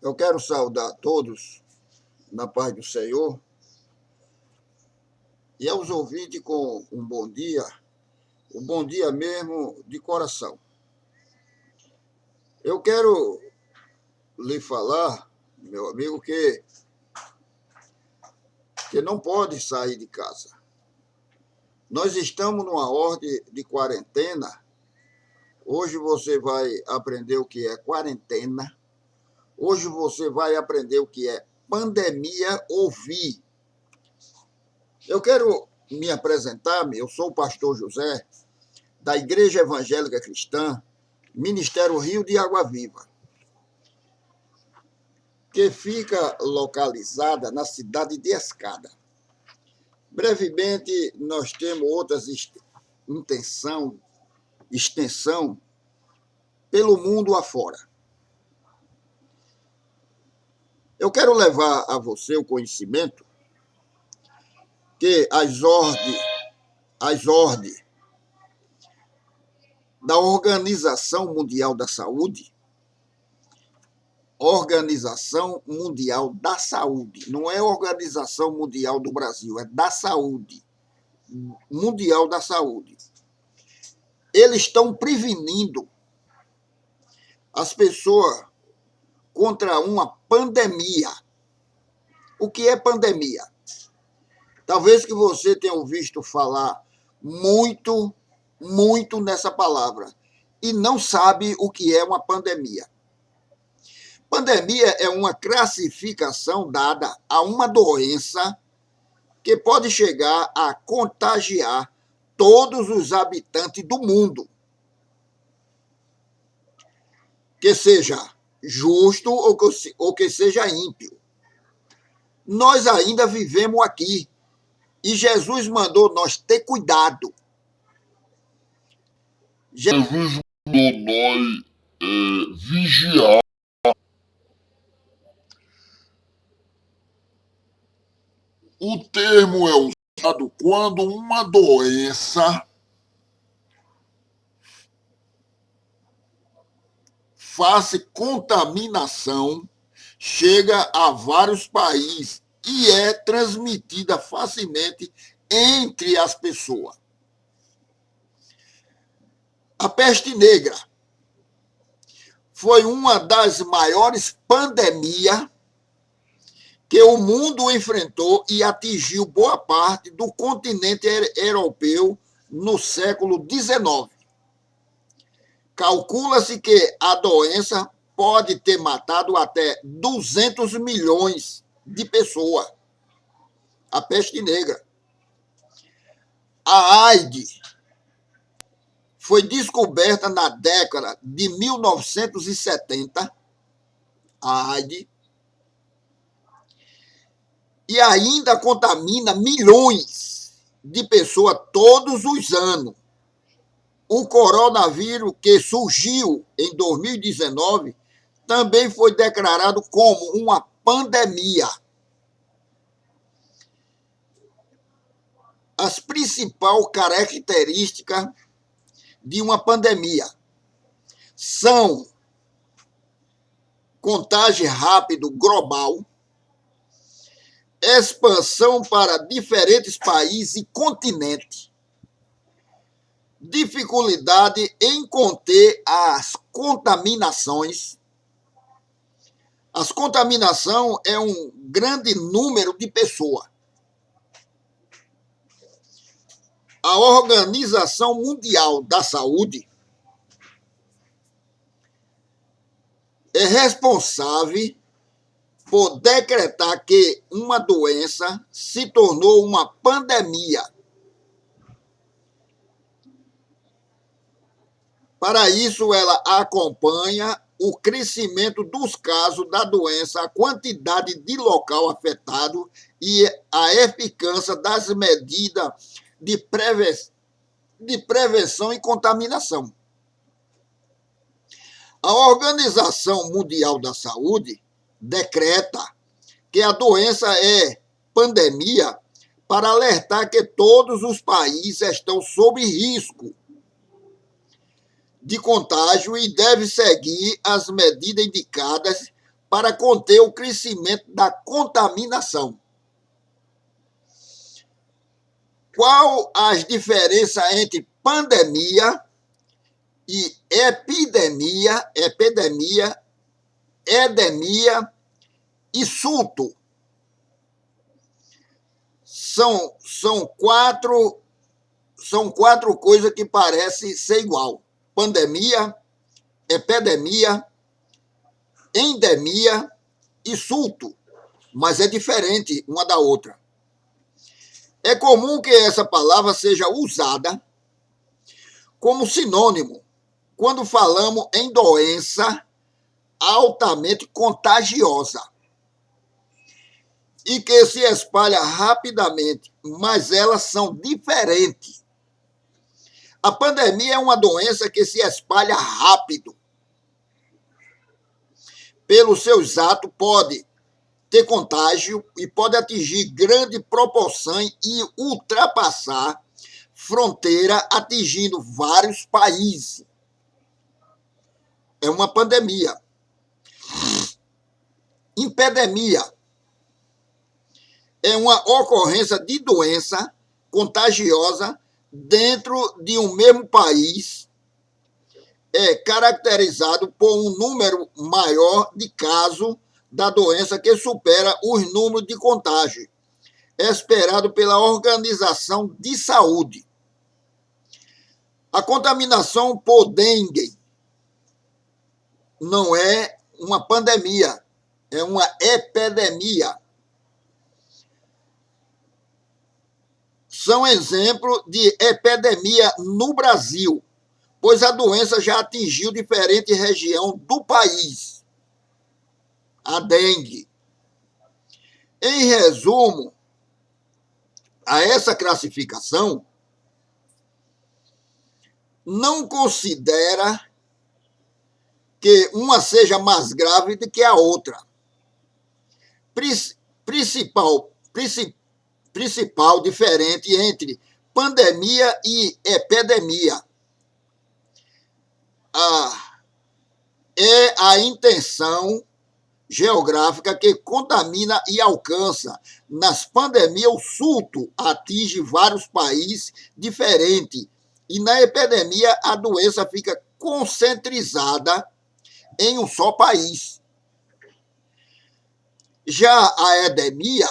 Eu quero saudar a todos na paz do Senhor e aos ouvintes com um bom dia mesmo de coração. Eu quero lhe falar, meu amigo, que não pode sair de casa. Nós estamos numa ordem de quarentena. Hoje você vai aprender o que é quarentena. Hoje você vai aprender o que é pandemia ouvir. Eu quero me apresentar, eu sou o pastor José, da Igreja Evangélica Cristã, Ministério Rio de Água Viva, que fica localizada na cidade de Escada. Brevemente, nós temos outras extensão pelo mundo afora. Eu quero levar a você o conhecimento que as ordens da Organização Mundial da Saúde, Organização Mundial da Saúde, não é Organização Mundial do Brasil, é da Saúde, Mundial da Saúde. Eles estão prevenindo as pessoas contra uma pandemia. O que é pandemia? Talvez que você tenha ouvido falar muito nessa palavra e não sabe o que é uma pandemia. Pandemia é uma classificação dada a uma doença que pode chegar a contagiar todos os habitantes do mundo. Que seja justo ou que seja ímpio. Nós ainda vivemos aqui e Jesus mandou nós ter cuidado. Jesus mandou nós vigiar. O termo é usado quando uma doença faz contaminação, chega a vários países e é transmitida facilmente entre as pessoas. A peste negra foi uma das maiores pandemias que o mundo enfrentou e atingiu boa parte do continente europeu no século XIX. Calcula-se que a doença pode ter matado até 200 milhões de pessoas. A peste negra. A AIDS foi descoberta na década de 1970, a AIDS, e ainda contamina milhões de pessoas todos os anos. O coronavírus, que surgiu em 2019, também foi declarado como uma pandemia. As principais características de uma pandemia são contágio rápido global, expansão para diferentes países e continentes, dificuldade em conter as contaminações. As contaminações é um grande número de pessoas. A Organização Mundial da Saúde é responsável por decretar que uma doença se tornou uma pandemia. Para isso, ela acompanha o crescimento dos casos da doença, a quantidade de local afetado e a eficácia das medidas de prevenção e contaminação. A Organização Mundial da Saúde decreta que a doença é pandemia para alertar que todos os países estão sob risco de contágio e deve seguir as medidas indicadas para conter o crescimento da contaminação. Qual as diferenças entre pandemia e epidemia, endemia e surto? São quatro coisas que parecem ser igual: pandemia, epidemia, endemia e surto, mas é diferente uma da outra. É comum que essa palavra seja usada como sinônimo quando falamos em doença altamente contagiosa e que se espalha rapidamente, mas elas são diferentes. A pandemia é uma doença que se espalha rápido. Pelos seus atos, pode ter contágio e pode atingir grande proporção e ultrapassar fronteira, atingindo vários países. É uma pandemia. Epidemia é uma ocorrência de doença contagiosa dentro de um mesmo país, é caracterizado por um número maior de casos da doença que supera os números de contágio esperado pela Organização de Saúde. A contaminação por dengue não é uma pandemia, é uma epidemia. São exemplos de epidemia no Brasil, pois a doença já atingiu diferentes regiões do país. A dengue. Em resumo, a essa classificação, não considera que uma seja mais grave do que a outra. Principal diferente entre pandemia e epidemia é a intenção geográfica que contamina e alcança. Nas pandemias, o surto atinge vários países diferentes e na epidemia a doença fica concentrizada em um só país. Já a endemia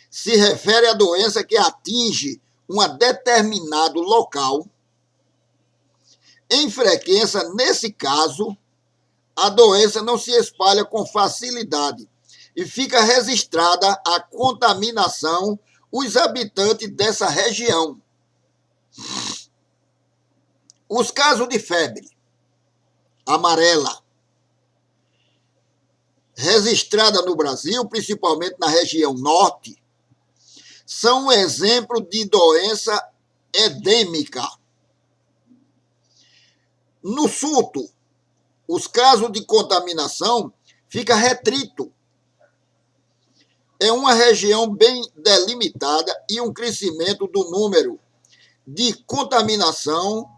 se refere à doença que atinge um determinado local. Em frequência, nesse caso, a doença não se espalha com facilidade e fica registrada a contaminação os habitantes dessa região. Os casos de febre amarela, registrada no Brasil, principalmente na região norte, são um exemplo de doença endêmica. No surto, os casos de contaminação ficam restritos. É uma região bem delimitada e um crescimento do número de contaminação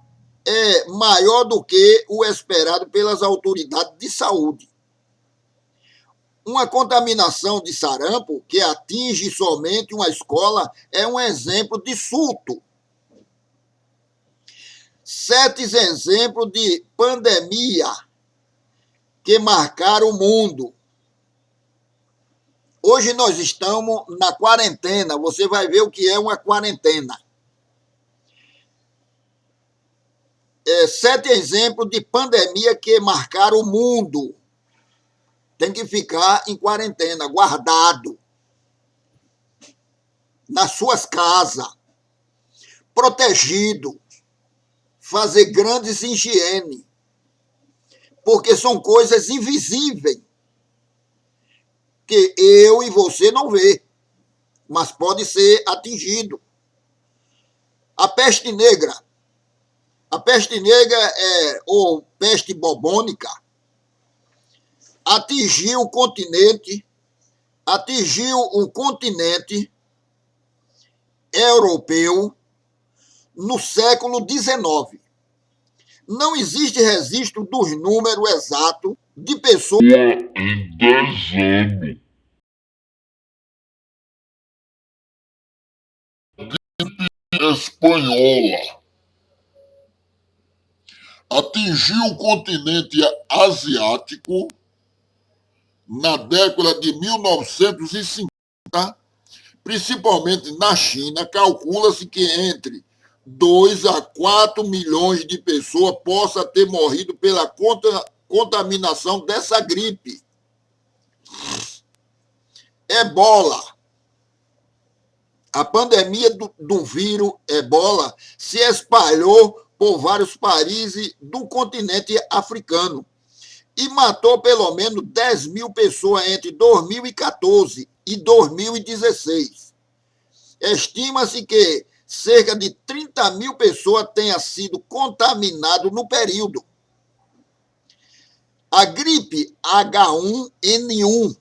é maior do que o esperado pelas autoridades de saúde. Uma contaminação de sarampo que atinge somente uma escola é um exemplo de surto. 7 exemplos de pandemia que marcaram o mundo. Hoje nós estamos na quarentena. Você vai ver o que é uma quarentena. 7 exemplos de pandemia que marcaram o mundo. Tem que ficar em quarentena, guardado, nas suas casas, protegido, fazer grandes higiene, porque são coisas invisíveis que eu e você não vê, mas pode ser atingido. A peste negra. A peste negra ou peste bubônica atingiu o continente europeu no século XIX. Não existe registro dos números exatos de pessoas em 10 anos. Espanhola atingiu o continente asiático na década de 1950, principalmente na China. Calcula-se que entre 2 a 4 milhões de pessoas possam ter morrido pela contaminação dessa gripe. Ebola. A pandemia do vírus Ebola se espalhou por vários países do continente africano e matou pelo menos 10 mil pessoas entre 2014 e 2016. Estima-se que cerca de 30 mil pessoas tenham sido contaminadas no período. A gripe H1N1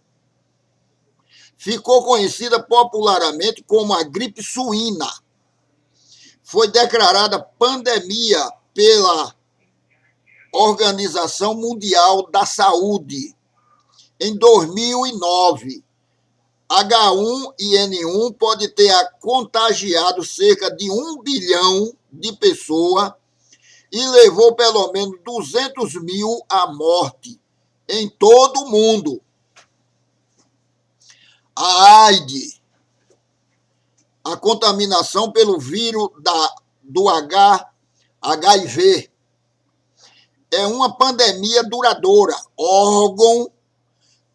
ficou conhecida popularmente como a gripe suína. Foi declarada pandemia pela Organização Mundial da Saúde em 2009. H1N1 pode ter contagiado cerca de 1 bilhão de pessoas e levou pelo menos 200 mil à morte em todo o mundo. A AIDS, a contaminação pelo vírus do HIV, é uma pandemia duradoura, órgão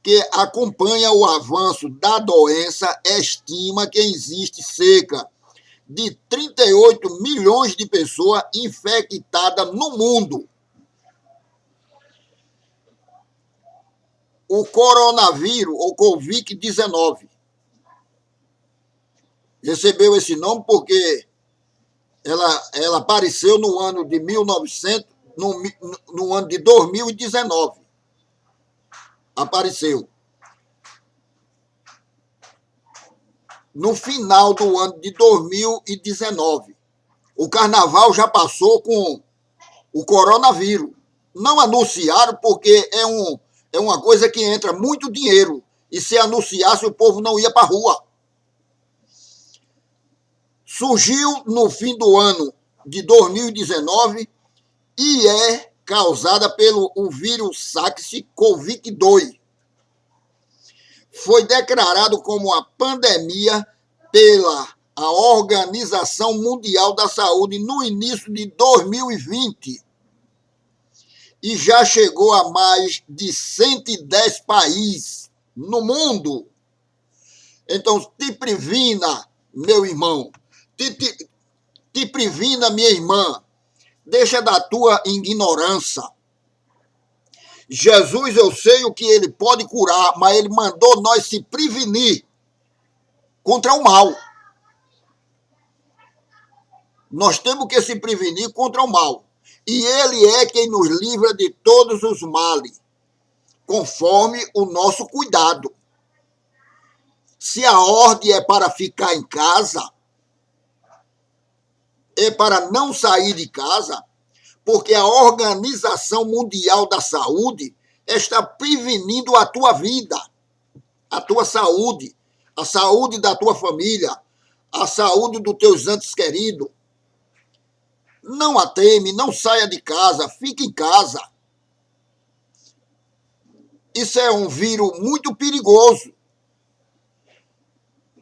que acompanha o avanço da doença estima que existe cerca de 38 milhões de pessoas infectadas no mundo. O coronavírus, ou Covid-19, recebeu esse nome porque ela apareceu no ano de 1900, no ano de 2019. Apareceu. No final do ano de 2019. O carnaval já passou com o coronavírus. Não anunciaram porque é uma coisa que entra muito dinheiro. E se anunciasse, o povo não ia para a rua. Surgiu no fim do ano de 2019 e é causada pelo vírus SARS-CoV-2. Foi declarado como uma pandemia pela Organização Mundial da Saúde no início de 2020 e já chegou a mais de 110 países no mundo. Então, te previna, meu irmão, te previna, minha irmã, deixa da tua ignorância. Jesus, eu sei o que ele pode curar, mas ele mandou nós se prevenir contra o mal. Nós temos que se prevenir contra o mal. E ele é quem nos livra de todos os males, conforme o nosso cuidado. Se a ordem é para ficar em casa, é para não sair de casa, porque a Organização Mundial da Saúde está prevenindo a tua vida, a tua saúde, a saúde da tua família, a saúde dos teus entes queridos. Não a teme, não saia de casa, fique em casa. Isso é um vírus muito perigoso,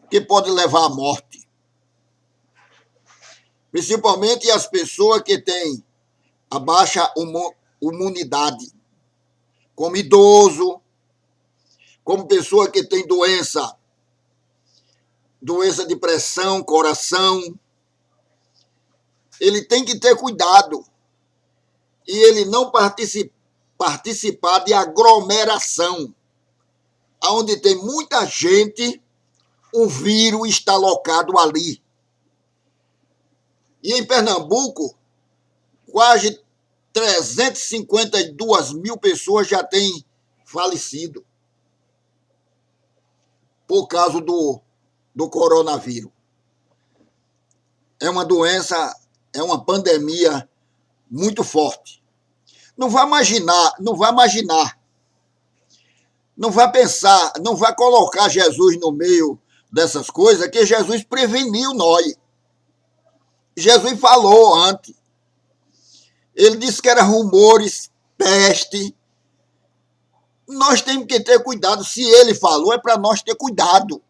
que pode levar à morte. Principalmente as pessoas que têm a baixa imunidade, como idoso, como pessoa que tem doença de pressão, coração. Ele tem que ter cuidado e ele não participar de aglomeração, onde tem muita gente, o vírus está alocado ali. E em Pernambuco, quase 352 mil pessoas já têm falecido por causa do coronavírus. É uma doença, é uma pandemia muito forte. Não vai imaginar, não vai imaginar. Não vai pensar, não vai colocar Jesus no meio dessas coisas, que Jesus preveniu nós. Jesus falou antes. Ele disse que era rumores, peste. Nós temos que ter cuidado. Se ele falou, é para nós ter cuidado.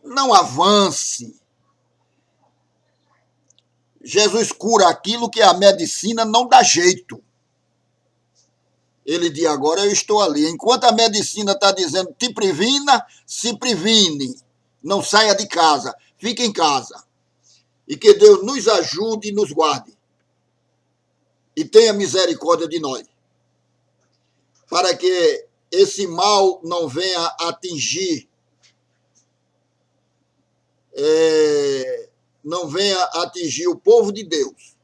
Não avance. Jesus cura aquilo que a medicina não dá jeito. Ele diz, agora eu estou ali. Enquanto a medicina está dizendo, te previna, se previne. Não saia de casa, fique em casa. E que Deus nos ajude e nos guarde. E tenha misericórdia de nós. Para que esse mal não venha atingir, não venha atingir o povo de Deus.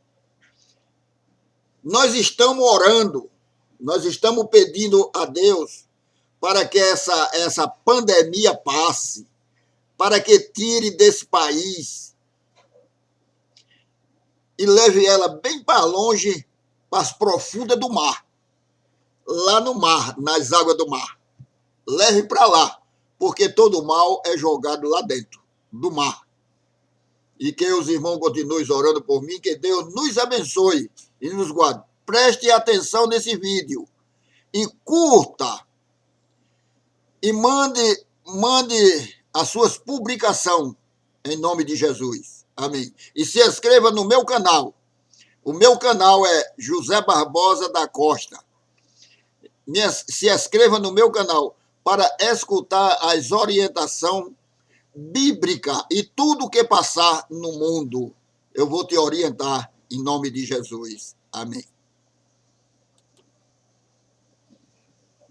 Nós estamos orando, nós estamos pedindo a Deus para que essa pandemia passe, para que tire desse país e leve ela bem para longe, para as profundas do mar. Lá no mar, nas águas do mar. Leve para lá, porque todo mal é jogado lá dentro do mar. E que os irmãos continuem orando por mim, que Deus nos abençoe e nos guarde. Preste atenção nesse vídeo e curta e mande as suas publicações em nome de Jesus. Amém. E se inscreva no meu canal. O meu canal é José Barbosa da Costa. Se inscreva no meu canal para escutar as orientações bíblicas e tudo que passar no mundo. Eu vou te orientar em nome de Jesus. Amém.